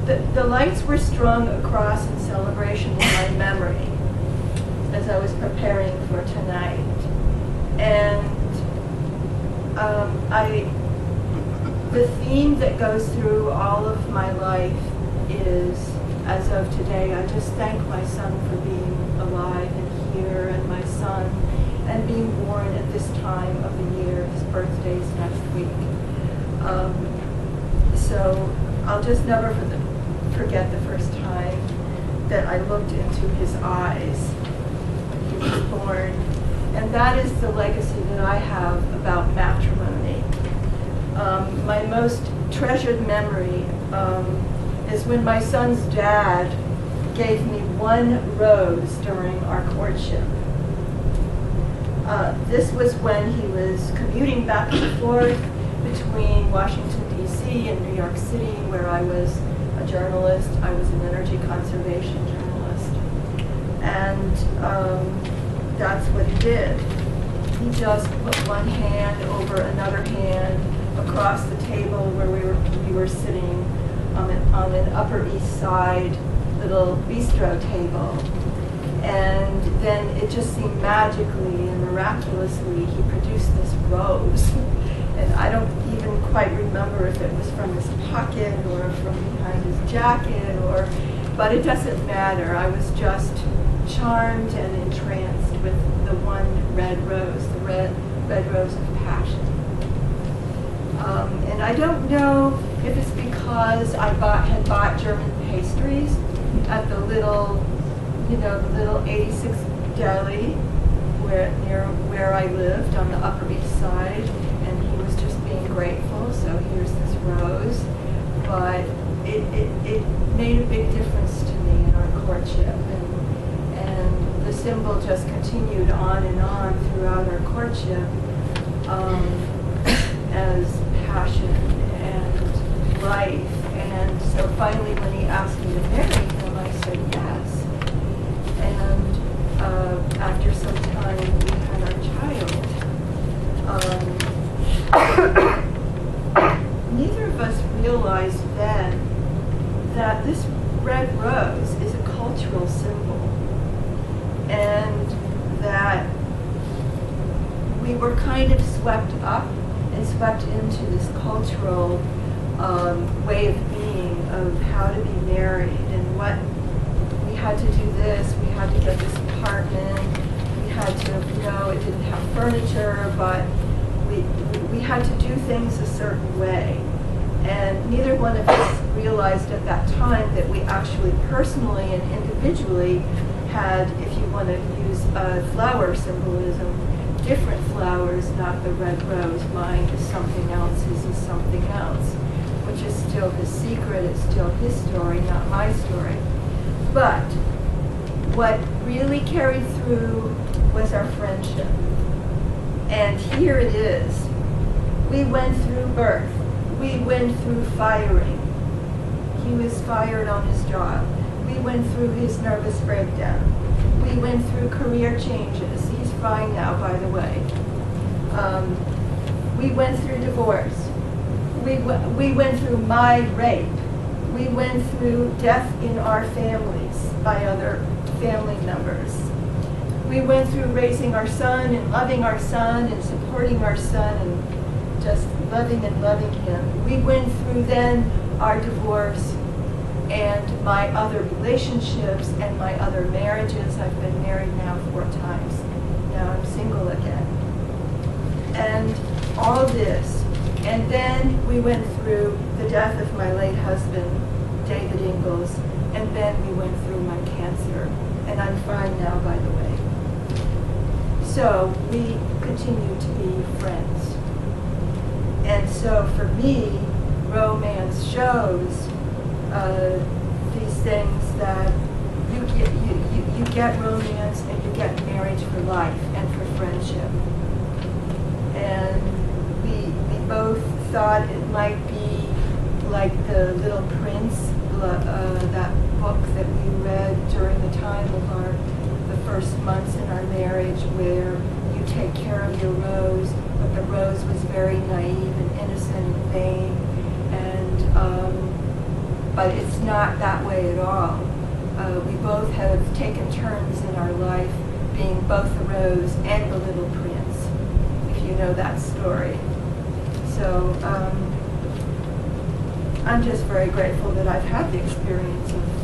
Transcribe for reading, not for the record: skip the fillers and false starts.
the lights were strung across in celebration of my memory as I was preparing for tonight. And the theme that goes through all of my life is, as of today, I just thank my son for being alive and here, and my son, and being born at this time of the year. His birthday's next week. So I'll just never forget the first time that I looked into his eyes when he was born. And that is the legacy that I have about matrimony. My most treasured memory is when my son's dad gave me one rose during our courtship. This was when he was commuting back and forth between Washington, D.C. and New York City, where I was a journalist. I was an energy conservation journalist. And that's what he did. He just put one hand over another hand across the table where we were sitting on an Upper East Side little bistro table. And then it just seemed magically and miraculously he produced this rose. And I don't even quite remember if it was from his pocket or from behind his jacket, but it doesn't matter. I was just charmed and entranced with the one red rose, the red rose of passion. And I don't know if it's because I had bought German pastries at the little 86 deli near where I lived on the Upper East Side, and he was just being grateful. So here's this rose, but it made a big difference to me in our courtship, and the symbol just continued on and on throughout our courtship as passion and life. And so finally, when he asked me to marry him, I said yes. And after some time, we had our child. Neither of us realized then that this red rose is a cultural symbol, and that we were kind of swept up and swept into this cultural way of being, of how to be married, and what we had to do this, we had to get this apartment, we had to, it didn't have furniture, but we had to do things a certain way. And neither one of us realized at that time that we actually personally and individually had, if you want to use flower symbolism, different flowers, not the red rose. Mine is something else, his is something else, which is still his secret, it's still his story, not my story. But what really carried through was our friendship. And here it is. We went through birth. We went through firing. He was fired on his job. We went through his nervous breakdown. We went through career changes. He's fine now, by the way. We went through divorce. We went through my rape. We went through death in our families by other family members. We went through raising our son and loving our son and supporting our son and just loving and loving him. We went through then our divorce and my other relationships and my other marriages. I've been married now 4 times. Now I'm single again. And all this. And then we went through the death of my late husband, David Ingalls, and then we went through my cancer. And I'm fine now, by the way. So we continue to be friends. And so for me, romance shows these things that you get romance and you get marriage for life and for friendship. And we both thought it might be like The Little Prince, that book that we read during the time of the first months in our marriage, where you take care of your rose, but the rose was very naive and innocent and vain, and but it's not that way at all. We both have taken turns in our life being both the Rose and the Little Prince, if you know that story. So I'm just very grateful that I've had the experience of